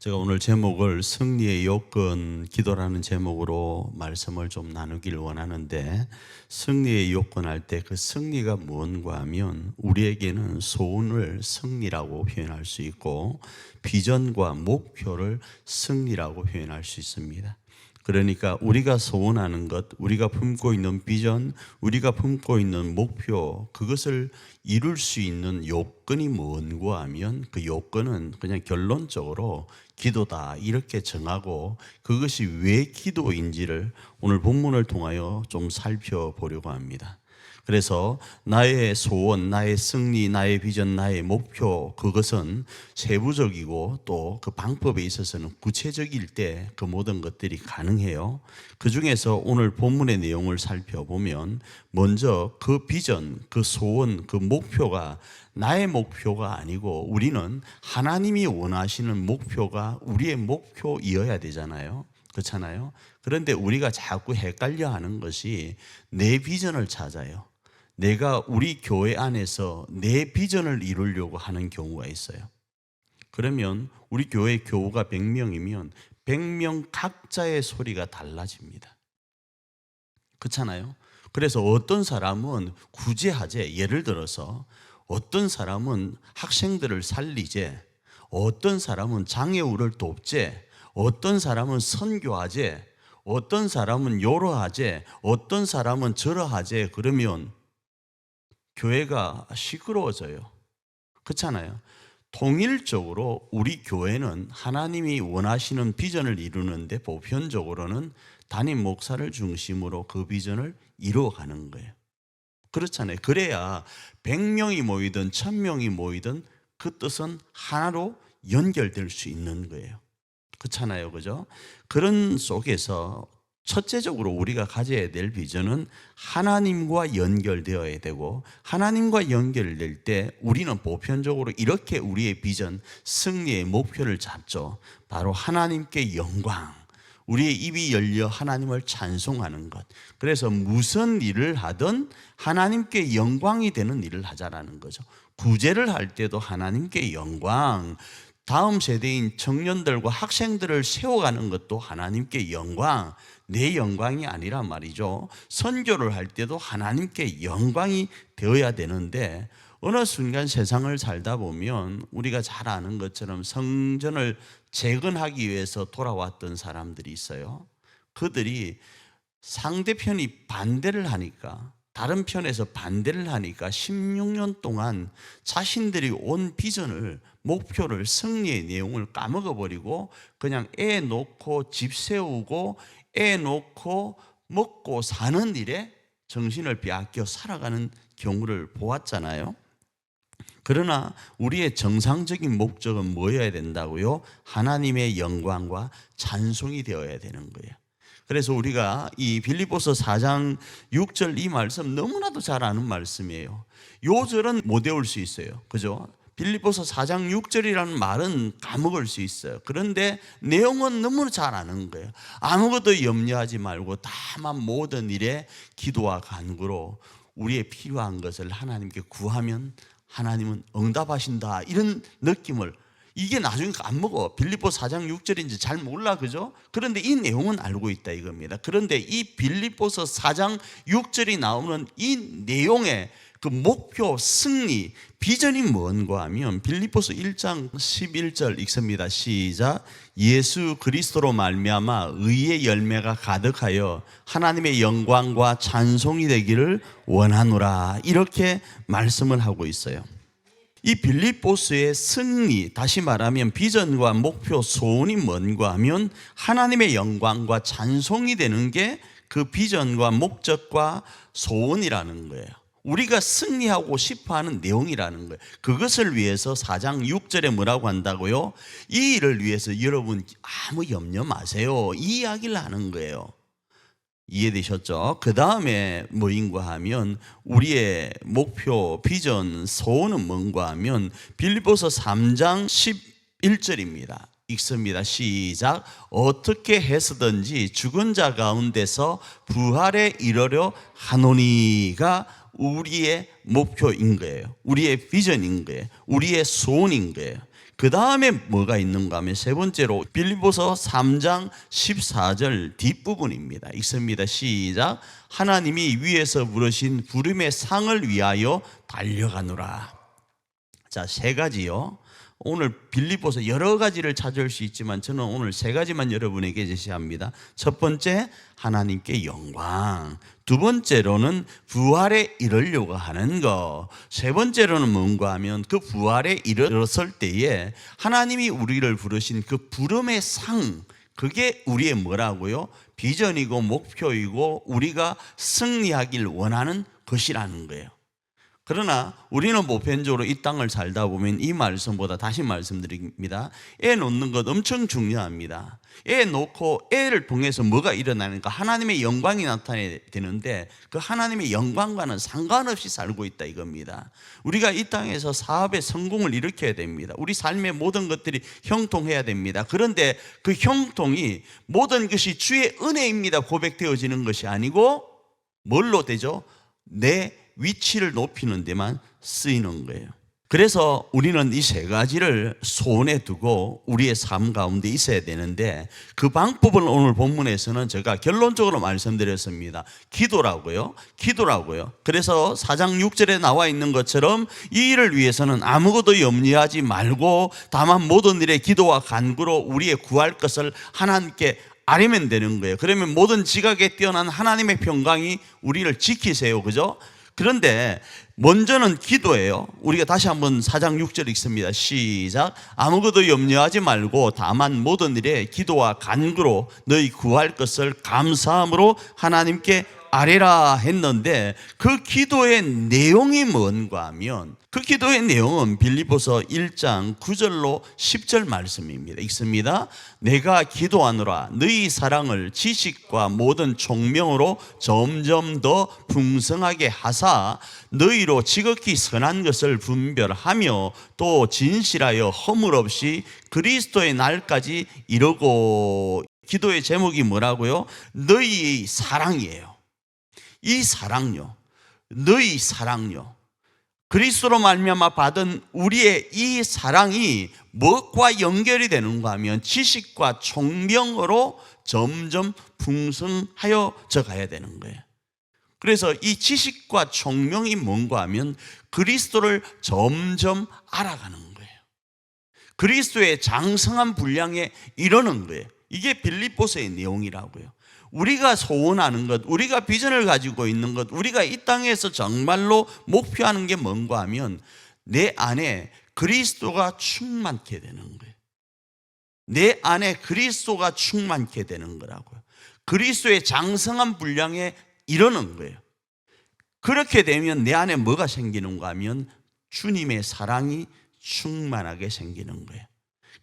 제가 오늘 제목을 승리의 요건 기도라는 제목으로 말씀을 좀 나누길 원하는데, 승리의 요건 할 때 그 승리가 무언가 하면 우리에게는 소원을 승리라고 표현할 수 있고 비전과 목표를 승리라고 표현할 수 있습니다. 그러니까 우리가 소원하는 것, 우리가 품고 있는 비전, 우리가 품고 있는 목표, 그것을 이룰 수 있는 요건이 뭔가 하면 그 요건은 그냥 결론적으로 기도다 이렇게 정하고, 그것이 왜 기도인지를 오늘 본문을 통하여 좀 살펴보려고 합니다. 그래서 나의 소원, 나의 승리, 나의 비전, 나의 목표, 그것은 세부적이고 또 그 방법에 있어서는 구체적일 때 그 모든 것들이 가능해요. 그 중에서 오늘 본문의 내용을 살펴보면 먼저 그 비전, 그 소원, 그 목표가 나의 목표가 아니고 우리는 하나님이 원하시는 목표가 우리의 목표이어야 되잖아요. 그렇잖아요. 그런데 우리가 자꾸 헷갈려 하는 것이 내 비전을 찾아요. 내가 우리 교회 안에서 내 비전을 이루려고 하는 경우가 있어요. 그러면 우리 교회 교우가 100명이면 100명 각자의 소리가 달라집니다. 그렇잖아요. 그래서 어떤 사람은 구제하재, 예를 들어서 어떤 사람은 학생들을 살리재, 어떤 사람은 장애우를 돕재, 어떤 사람은 선교하재, 어떤 사람은 요러하재, 어떤 사람은 저러하재. 그러면 교회가 시끄러워져요. 그렇잖아요. 통일적으로 우리 교회는 하나님이 원하시는 비전을 이루는데 보편적으로는 담임 목사를 중심으로 그 비전을 이루어가는 거예요. 그렇잖아요. 그래야 100명이 모이든 1000명이 모이든 그 뜻은 하나로 연결될 수 있는 거예요. 그렇잖아요. 그죠? 그런 속에서 첫째적으로 우리가 가져야 될 비전은 하나님과 연결되어야 되고, 하나님과 연결될 때 우리는 보편적으로 이렇게 우리의 비전, 승리의 목표를 잡죠. 바로 하나님께 영광, 우리의 입이 열려 하나님을 찬송하는 것. 그래서 무슨 일을 하든 하나님께 영광이 되는 일을 하자라는 거죠. 구제를 할 때도 하나님께 영광, 다음 세대인 청년들과 학생들을 세워가는 것도 하나님께 영광, 내 영광이 아니란 말이죠. 선교를 할 때도 하나님께 영광이 되어야 되는데, 어느 순간 세상을 살다 보면 우리가 잘 아는 것처럼 성전을 재건하기 위해서 돌아왔던 사람들이 있어요. 그들이 상대편이 반대를 하니까, 다른 편에서 반대를 하니까 16년 동안 자신들이 온 비전을, 목표를, 승리의 내용을 까먹어버리고 그냥 애 놓고 집 세우고 애 놓고 먹고 사는 일에 정신을 빼앗겨 살아가는 경우를 보았잖아요. 그러나 우리의 정상적인 목적은 뭐여야 된다고요? 하나님의 영광과 찬송이 되어야 되는 거예요. 그래서 우리가 이 빌립보서 4장 6절 이 말씀 너무나도 잘 아는 말씀이에요. 요 절은 못 외울 수 있어요. 그죠? 빌립보서 4장 6절이라는 말은 까먹을 수 있어요. 그런데 내용은 너무 잘 아는 거예요. 아무것도 염려하지 말고 다만 모든 일에 기도와 간구로 우리의 필요한 것을 하나님께 구하면 하나님은 응답하신다, 이런 느낌을, 이게 나중에 안 먹어. 빌립보 4장 6절인지 잘 몰라. 그죠? 그런데 이 내용은 알고 있다 이겁니다. 그런데 이 빌립보서 4장 6절이 나오는 이 내용의 그 목표, 승리, 비전이 뭔가 하면 빌립보서 1장 11절 읽습니다. 시작. 예수 그리스도로 말미암아 의의 열매가 가득하여 하나님의 영광과 찬송이 되기를 원하노라, 이렇게 말씀을 하고 있어요. 이 빌립보서의 승리, 다시 말하면 비전과 목표, 소원이 뭔가 하면 하나님의 영광과 찬송이 되는 게 그 비전과 목적과 소원이라는 거예요. 우리가 승리하고 싶어하는 내용이라는 거예요. 그것을 위해서 4장 6절에 뭐라고 한다고요? 이 일을 위해서 여러분 아무 염려 마세요, 이 이야기를 하는 거예요. 이해되셨죠? 그 다음에 뭐인가 하면 우리의 목표, 비전, 소원은 뭔가 하면 빌립보서 3장 11절입니다. 읽습니다. 시작. 어떻게 해서든지 죽은 자 가운데서 부활에 이르려 하노니가 우리의 목표인 거예요. 우리의 비전인 거예요. 우리의 소원인 거예요. 그 다음에 뭐가 있는가 하면 세 번째로 빌립보서 3장 14절 뒷부분입니다. 읽습니다. 시작. 하나님이 위에서 부르신 부름의 상을 위하여 달려가노라. 자, 세 가지요. 오늘 빌립보서 여러 가지를 찾을 수 있지만 저는 오늘 세 가지만 여러분에게 제시합니다. 첫 번째, 하나님께 영광. 두 번째로는 부활에 이르려고 하는 것. 세 번째로는 뭔가 하면 그 부활에 이르렀을 때에 하나님이 우리를 부르신 그 부름의 상, 그게 우리의 뭐라고요? 비전이고 목표이고 우리가 승리하길 원하는 것이라는 거예요. 그러나 우리는 보편적으로 이 땅을 살다 보면 이 말씀보다 다시 말씀드립니다. 애 놓는 것 엄청 중요합니다. 애 놓고 애를 통해서 뭐가 일어나니까 하나님의 영광이 나타나야 되는데 그 하나님의 영광과는 상관없이 살고 있다 이겁니다. 우리가 이 땅에서 사업의 성공을 일으켜야 됩니다. 우리 삶의 모든 것들이 형통해야 됩니다. 그런데 그 형통이 모든 것이 주의 은혜입니다 고백되어지는 것이 아니고 뭘로 되죠? 내 위치를 높이는 데만 쓰이는 거예요. 그래서 우리는 이 세 가지를 손에 두고 우리의 삶 가운데 있어야 되는데 그 방법을 오늘 본문에서는 제가 결론적으로 말씀드렸습니다. 기도라고요. 그래서 4장 6절에 나와 있는 것처럼 이 일을 위해서는 아무것도 염려하지 말고 다만 모든 일에 기도와 간구로 우리의 구할 것을 하나님께 아뢰면 되는 거예요. 그러면 모든 지각에 뛰어난 하나님의 평강이 우리를 지키세요. 그죠? 그런데 먼저는 기도예요. 우리가 다시 한번 4장 6절 읽습니다. 시작. 아무것도 염려하지 말고 다만 모든 일에 기도와 간구로 너희 구할 것을 감사함으로 하나님께 아뢰라 했는데 그 기도의 내용이 뭔가 하면 그 기도의 내용은 빌립보서 1장 9절로 10절 말씀입니다. 읽습니다. 내가 기도하노라 너희 사랑을 지식과 모든 총명으로 점점 더 풍성하게 하사 너희로 지극히 선한 것을 분별하며 또 진실하여 허물 없이 그리스도의 날까지 이르고. 기도의 제목이 뭐라고요? 너희의 사랑이에요. 이 사랑요, 너희 사랑요, 그리스도로 말미암아 받은 우리의 이 사랑이 무엇과 연결이 되는가 하면 지식과 총명으로 점점 풍성하여져 가야 되는 거예요. 그래서 이 지식과 총명이 뭔가 하면 그리스도를 점점 알아가는 거예요. 그리스도의 장성한 분량에 이르는 거예요. 이게 빌립보서의 내용이라고요. 우리가 소원하는 것, 우리가 비전을 가지고 있는 것, 우리가 이 땅에서 정말로 목표하는 게 뭔가 하면 내 안에 그리스도가 충만케 되는 거예요. 내 안에 그리스도가 충만케 되는 거라고요. 그리스도의 장성한 분량에 이르는 거예요. 그렇게 되면 내 안에 뭐가 생기는가 하면 주님의 사랑이 충만하게 생기는 거예요.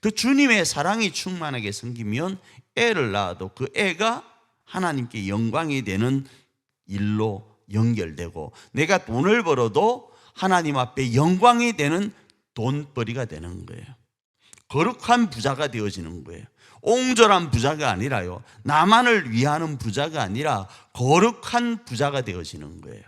그 주님의 사랑이 충만하게 생기면 애를 낳아도 그 애가 하나님께 영광이 되는 일로 연결되고 내가 돈을 벌어도 하나님 앞에 영광이 되는 돈벌이가 되는 거예요. 거룩한 부자가 되어지는 거예요. 옹졸한 부자가 아니라요, 나만을 위하는 부자가 아니라 거룩한 부자가 되어지는 거예요.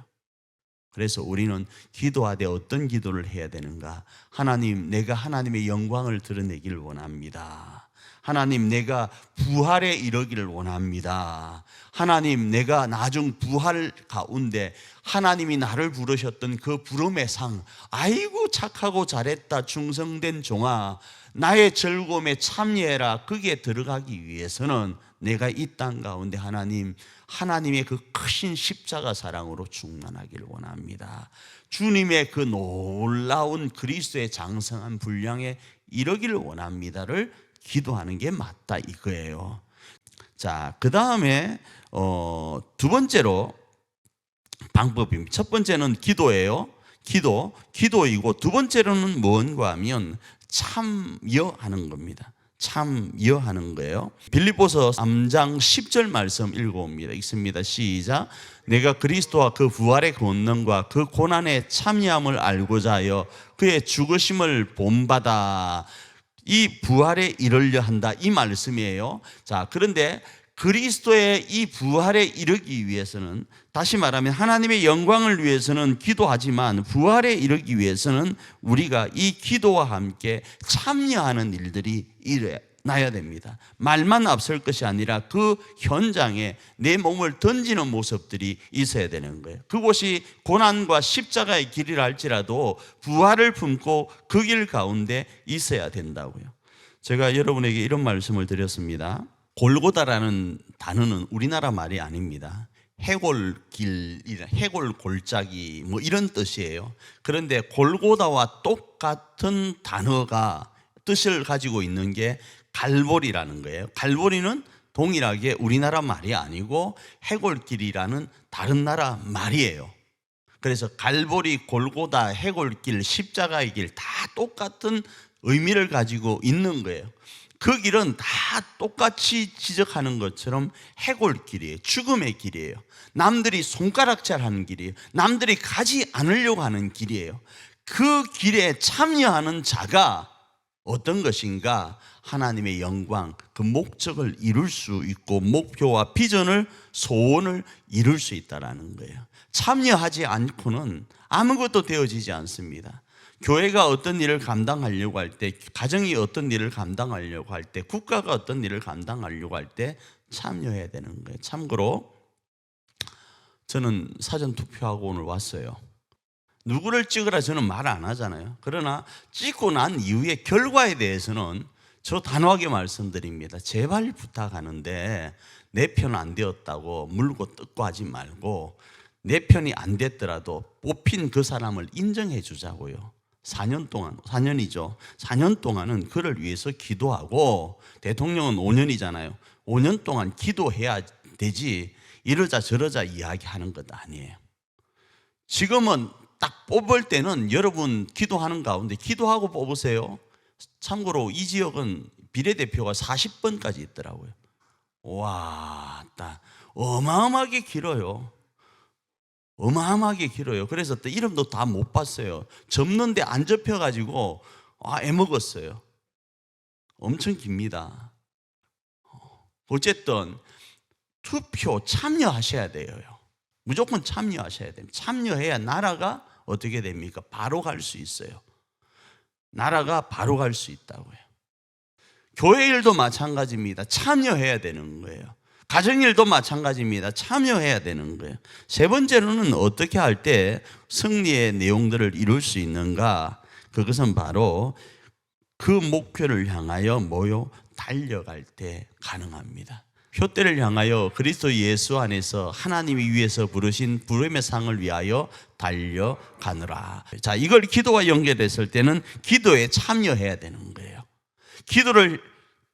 그래서 우리는 기도하되 어떤 기도를 해야 되는가? 하나님, 내가 하나님의 영광을 드러내길 원합니다. 하나님, 내가 부활에 이르기를 원합니다. 하나님, 내가 나중 부활 가운데 하나님이 나를 부르셨던 그 부름의 상, 아이고 착하고 잘했다 충성된 종아, 나의 즐거움에 참여해라, 거기에 들어가기 위해서는 내가 이 땅 가운데 하나님의 그 크신 십자가 사랑으로 충만하기를 원합니다. 주님의 그 놀라운 그리스도의 장성한 분량에 이르기를 원합니다를 기도하는 게 맞다 이거예요. 자, 그 다음에 두 번째로 방법입니다. 첫 번째는 기도예요. 기도이고 두 번째로는 뭔가 하면 참여하는 겁니다. 참여하는 거예요. 빌립보서 3장 10절 말씀 읽어봅니다. 읽습니다. 시작. 내가 그리스도와 그 부활의 권능과 그 고난의 참여함을 알고자 하여 그의 죽으심을 본받아. 이 부활에 이르려 한다 이 말씀이에요. 자, 그런데 그리스도의 이 부활에 이르기 위해서는, 다시 말하면 하나님의 영광을 위해서는 기도하지만 부활에 이르기 위해서는 우리가 이 기도와 함께 참여하는 일들이 일어나야 됩니다. 말만 앞설 것이 아니라 그 현장에 내 몸을 던지는 모습들이 있어야 되는 거예요. 그곳이 고난과 십자가의 길이라 할지라도 부활을 품고 그 길 가운데 있어야 된다고요. 제가 여러분에게 이런 말씀을 드렸습니다. 골고다라는 단어는 우리나라 말이 아닙니다. 해골길, 해골 골짜기 뭐 이런 뜻이에요. 그런데 골고다와 똑같은 단어가 뜻을 가지고 있는 게 갈보리라는 거예요. 갈보리는 동일하게 우리나라 말이 아니고 해골길이라는 다른 나라 말이에요. 그래서 갈보리, 골고다, 해골길, 십자가의 길 다 똑같은 의미를 가지고 있는 거예요. 그 길은 다 똑같이 지적하는 것처럼 해골길이에요. 죽음의 길이에요. 남들이 손가락질하는 길이에요. 남들이 가지 않으려고 하는 길이에요. 그 길에 참여하는 자가 어떤 것인가? 하나님의 영광, 그 목적을 이룰 수 있고 목표와 비전을, 소원을 이룰 수 있다는 거예요. 참여하지 않고는 아무것도 되어지지 않습니다. 교회가 어떤 일을 감당하려고 할 때, 가정이 어떤 일을 감당하려고 할 때, 국가가 어떤 일을 감당하려고 할 때 참여해야 되는 거예요. 참고로 저는 사전투표하고 오늘 왔어요. 누구를 찍으라 저는 말 안 하잖아요. 그러나 찍고 난 이후의 결과에 대해서는 저 단호하게 말씀드립니다. 제발 부탁하는데 내 편 안 되었다고 물고 뜯고 하지 말고 내 편이 안 됐더라도 뽑힌 그 사람을 인정해 주자고요. 4년 동안, 4년이죠. 4년 동안은 그를 위해서 기도하고, 대통령은 5년이잖아요. 5년 동안 기도해야 되지 이러자 저러자 이야기하는 것 아니에요. 지금은 딱 뽑을 때는 여러분 기도하는 가운데 기도하고 뽑으세요. 참고로 이 지역은 비례대표가 40번까지 있더라고요. 와, 딱 어마어마하게 길어요. 어마어마하게 길어요. 그래서 또 이름도 다 못 봤어요. 접는데 안 접혀가지고 애먹었어요. 엄청 깁니다. 어쨌든 투표 참여하셔야 돼요. 무조건 참여하셔야 됩니다. 참여해야 나라가 어떻게 됩니까? 바로 갈 수 있어요. 나라가 바로 갈 수 있다고요. 교회 일도 마찬가지입니다. 참여해야 되는 거예요. 가정일도 마찬가지입니다. 참여해야 되는 거예요. 세 번째로는 어떻게 할 때 승리의 내용들을 이룰 수 있는가? 그것은 바로 그 목표를 향하여 달려갈 때 가능합니다. 표대를 향하여 그리스도 예수 안에서 하나님이 위해서 부르신 부름의 상을 위하여 달려가느라. 자, 이걸 기도와 연결했을 때는 기도에 참여해야 되는 거예요. 기도를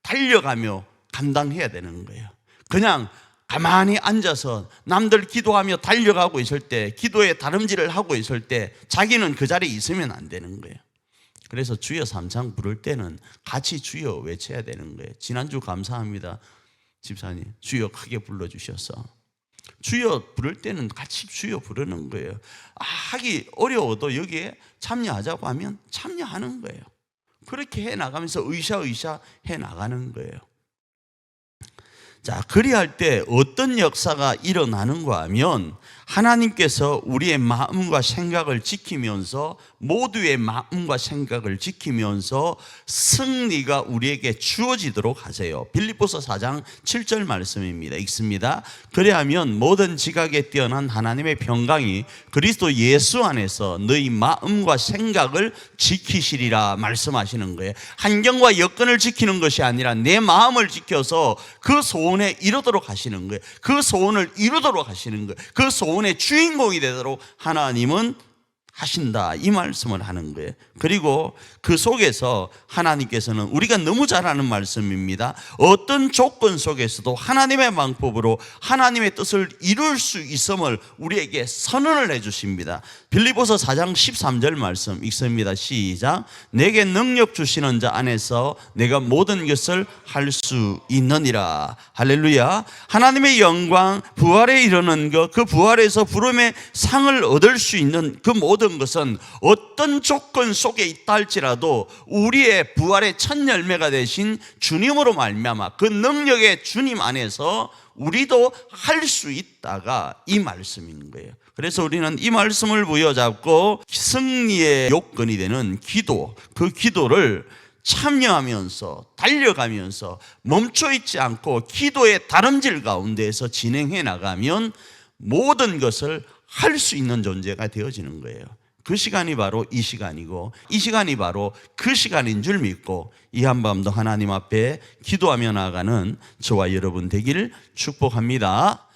달려가며 감당해야 되는 거예요. 그냥 가만히 앉아서 남들 기도하며 달려가고 있을 때, 기도에 다름질을 하고 있을 때 자기는 그 자리에 있으면 안 되는 거예요. 그래서 주여 삼창 부를 때는 같이 주여 외쳐야 되는 거예요. 지난주 감사합니다, 집사님. 주여 크게 불러주셔서. 주여 부를 때는 같이 주여 부르는 거예요. 하기 어려워도 여기에 참여하자고 하면 참여하는 거예요. 그렇게 해나가면서 으쌰으쌰 해나가는 거예요. 자, 그리할 때 어떤 역사가 일어나는가 하면 하나님께서 우리의 마음과 생각을 지키면서, 모두의 마음과 생각을 지키면서 승리가 우리에게 주어지도록 하세요. 빌립보서 4장 7절 말씀입니다. 읽습니다. 그래야면 모든 지각에 뛰어난 하나님의 평강이 그리스도 예수 안에서 너희 마음과 생각을 지키시리라 말씀하시는 거예요. 환경과 여건을 지키는 것이 아니라 내 마음을 지켜서 그 소원에 이르도록 하시는 거예요. 그 소원을 이루도록 하시는 거예요. 그 소원의 주인공이 되도록 하나님은 하신다, 이 말씀을 하는 거예요. 그리고 그 속에서 하나님께서는, 우리가 너무 잘 아는 말씀입니다, 어떤 조건 속에서도 하나님의 방법으로 하나님의 뜻을 이룰 수 있음을 우리에게 선언을 해 주십니다. 빌립보서 4장 13절 말씀 읽습니다. 시작. 내게 능력 주시는 자 안에서 내가 모든 것을 할 수 있느니라. 할렐루야. 하나님의 영광, 부활에 이르는 것, 그 부활에서 부름의 상을 얻을 수 있는 그 모든 모든 것은 어떤 조건 속에 있다 할지라도 우리의 부활의 첫 열매가 되신 주님으로 말미암아 그 능력의 주님 안에서 우리도 할 수 있다가 이 말씀인 거예요. 그래서 우리는 이 말씀을 부여잡고 승리의 요건이 되는 기도, 그 기도를 참여하면서 달려가면서 멈춰있지 않고 기도의 다름질 가운데에서 진행해 나가면 모든 것을 할 수 있는 존재가 되어지는 거예요. 그 시간이 바로 이 시간이고 이 시간이 바로 그 시간인 줄 믿고 이 한밤도 하나님 앞에 기도하며 나아가는 저와 여러분 되기를 축복합니다.